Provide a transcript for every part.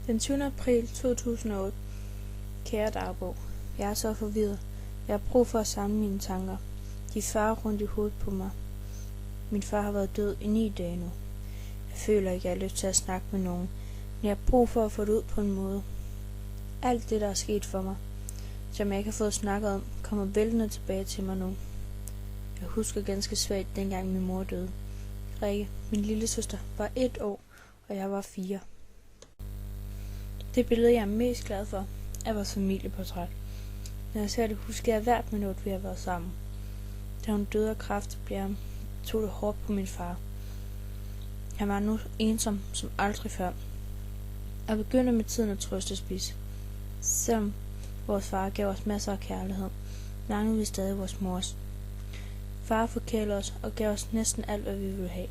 Den 20. april 2008. Kære dagbog. Jeg er så forvirret. Jeg har brug for at samle mine tanker. De farer rundt i hovedet på mig. Min far har været død i 9 dage nu. Jeg føler ikke, at jeg har lyst til at snakke med nogen, men jeg har brug for at få det ud på en måde. Alt det, der er sket for mig, som jeg ikke har fået snakket om, kommer væltende tilbage til mig nu. Jeg husker ganske svagt, dengang min mor døde. Rikke, min lille søster, var 1 år, og jeg var 4. Det billede, jeg er mest glad for, er vores familieportræt. Når jeg ser det, husker jeg hvert minut, vi har været sammen. Da hun døde af kræft, tog det hårdt på min far. Han var nu ensom som aldrig før, og begyndte med tiden at trøstespise. Selvom vores far gav os masser af kærlighed, manglede vi stadig vores mors. Far forkælede os og gav os næsten alt, hvad vi ville have.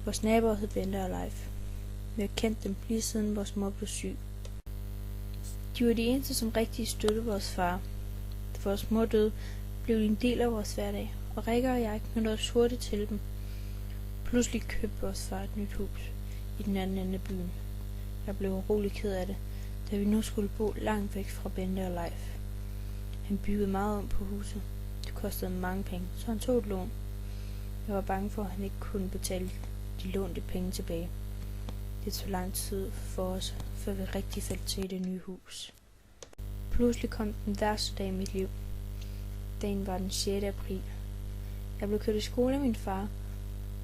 Vores naboer hed Bente og Leif. Vi har kendt dem lige siden vores mor blev syg. De var de eneste, som rigtig støttede vores far. Da vores mor døde, blev de en del af vores hverdag, og Rikke og jeg knyttede os hurtigt til dem. Pludselig købte vores far et nyt hus i den anden ende af byen. Jeg blev urolig ked af det, da vi nu skulle bo langt væk fra Bente og Leif. Han byggede meget om på huset. Det kostede mange penge, så han tog et lån. Jeg var bange for, at han ikke kunne betale de lånte penge tilbage. Det tog lang tid for os, før vi rigtig faldt til i det nye hus. Pludselig kom den værste dag i mit liv. Dagen var den 6. april. Jeg blev kørt i skole af min far,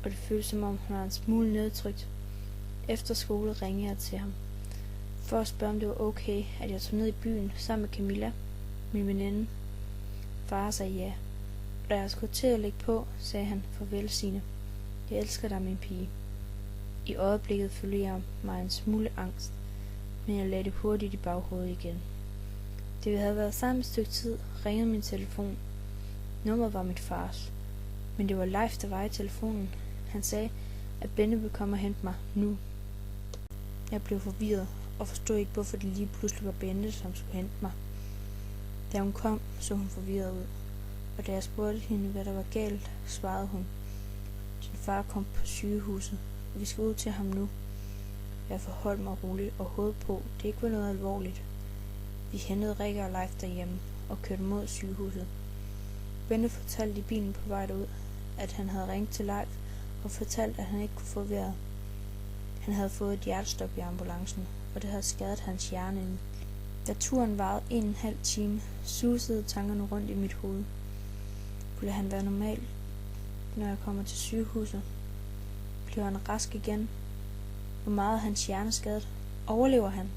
og det føltes som om han var en smule nedtrykt. Efter skole ringede jeg til ham, for at spørge om det var okay, at jeg tog ned i byen sammen med Camilla, min veninde. Far sagde ja, og da jeg skulle til at lægge på, sagde han farvel Signe. Jeg elsker dig, min pige. I øjeblikket følte jeg mig en smule angst, men jeg lagde det hurtigt i baghovedet igen. Da vi havde været sammen et stykke tid, ringede min telefon. Nummeret var mit fars, men det var Leif, der var i telefonen. Han sagde, at Bente ville komme og hente mig nu. Jeg blev forvirret og forstod ikke, hvorfor det lige pludselig var Bente, som skulle hente mig. Da hun kom, så hun forvirret ud, og da jeg spurgte hende, hvad der var galt, svarede hun: din far kom på sygehuset, og vi skal ud til ham nu. Jeg forholdt mig roligt og håbede på, at det ikke var noget alvorligt. Vi hentede Rikke og Leif derhjemme og kørte mod sygehuset. Bente fortalte i bilen på vej ud, at han havde ringet til Leif og fortalt, at han ikke kunne få vejret. Han havde fået et hjertestop i ambulancen, og det havde skadet hans hjerne. Da turen varede 1,5 time, susede tankerne rundt i mit hoved. Ville han være normal, når jeg kommer til sygehuset? Bliver han rask igen? Hvor meget er hans hjerne skadet? Overlever han?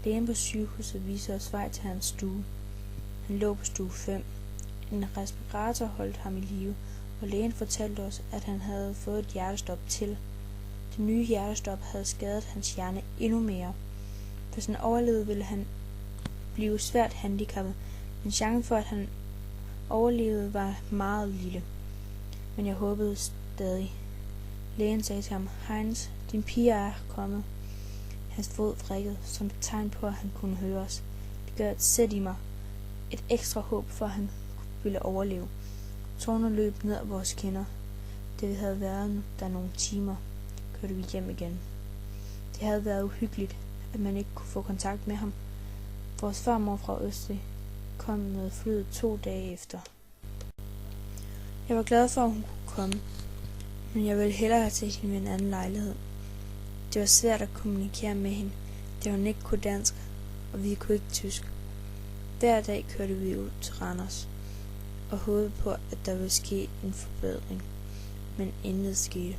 Lægen på sygehuset viser os vej til hans stue. Han lå på stue 5. En respirator holdt ham i live, og lægen fortalte os, at han havde fået et hjertestop til. Det nye hjertestop havde skadet hans hjerne endnu mere. Hvis han overlevede, ville han blive svært handicappet, men chancen for, at han overlevede, var meget lille. Men jeg håbede stadig. Lægen sagde til ham: Heinz, din pige er kommet. Hans fod vrikkede som et tegn på, at han kunne høre os. Det gør et sæt i mig. Et ekstra håb for, at han ville overleve. Tårerne løb ned ad vores kinder. Da vi havde været der nogle timer, kørte vi hjem igen. Det havde været uhyggeligt, at man ikke kunne få kontakt med ham. Vores farmor fra Østrig kom med flyet 2 dage efter. Jeg var glad for, at hun kunne komme, men jeg ville hellere have set hende ved en anden lejlighed. Det var svært at kommunikere med hende, da hun ikke kunne dansk, og vi kunne ikke tysk. Hver dag kørte vi ud til Randers og håbede på, at der ville ske en forbedring, men intet skete.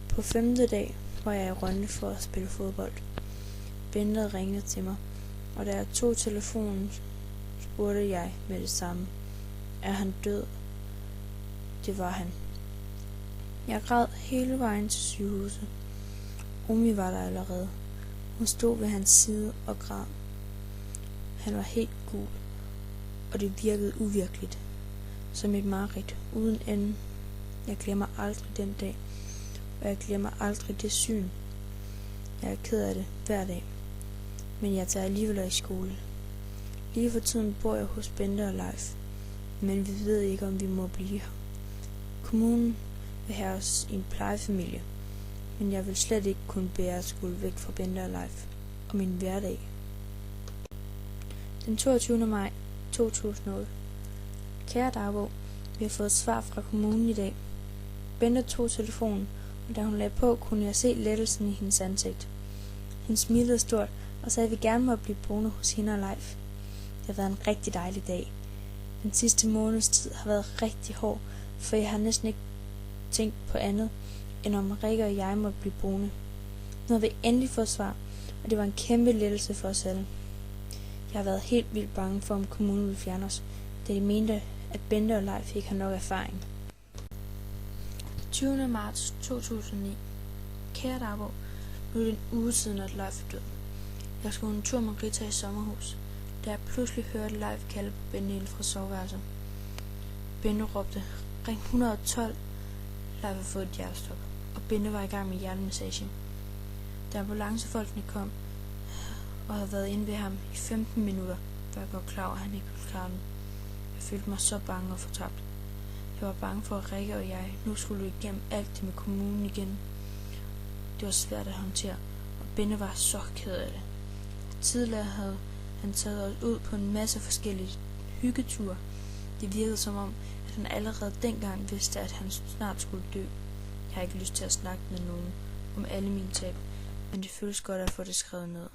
På 5. dag var jeg i Rønne for at spille fodbold. Bente ringede til mig, og da jeg tog telefonen, spurgte jeg med det samme: er han død? Det var han. Jeg græd hele vejen til sygehuset. Rumi var der allerede. Hun stod ved hans side og græd. Han var helt gul, og det virkede uvirkeligt, som et mareridt uden ende. Jeg glemmer aldrig den dag, og jeg glemmer aldrig det syn. Jeg er ked af det hver dag, men jeg tager alligevel i skole. Lige for tiden bor jeg hos Bente og Leif, men vi ved ikke, om vi må blive her. Kommunen vil have os i en plejefamilie, men jeg vil slet ikke kunne bære at skulle væk fra Bente og Leif. på min hverdag. Den 22. maj 2008. Kære dagbog, vi har fået svar fra kommunen i dag. Bente tog telefonen, og da hun lagde på, kunne jeg se lettelsen i hendes ansigt. Hun smilede stort og sagde, at vi gerne må blive boende hos hende og Leif. Det har været en rigtig dejlig dag. Den sidste måneds tid har været rigtig hård, for jeg har næsten ikke tænkt på andet, end om Rikke og jeg måtte blive boende. Nu har vi endelig fået svar, og det var en kæmpe lettelse for os alle. Jeg har været helt vildt bange for, om kommunen ville fjerne os, da de mente, at Bente og Leif ikke har nok erfaring. 20. marts 2009. Kære dagbog, nu er det en uge siden, at Leif er død. Jeg skulle en tur med Rita i sommerhus, da jeg pludselig hørte Leif kalde på Bente ind fra soveværelset. Bente råbte, ring 112. Leif har fået et hjertestop, og Bente var i gang med hjertemassage. Da ambulancefolkene kom og havde været inde ved ham i 15 minutter, var jeg godt klar over, at han ikke ville klare den. Jeg følte mig så bange og fortabt. Jeg var bange for, at Rikke og jeg nu skulle igennem alt det med kommunen igen. Det var svært at håndtere, og Bente var så ked af det. Tidligere havde han taget os ud på en masse forskellige hyggeture. Det virkede som om, at han allerede dengang vidste, at han snart skulle dø. Jeg har ikke lyst til at snakke med nogen om alle mine tab, men det føles godt at få det skrevet ned.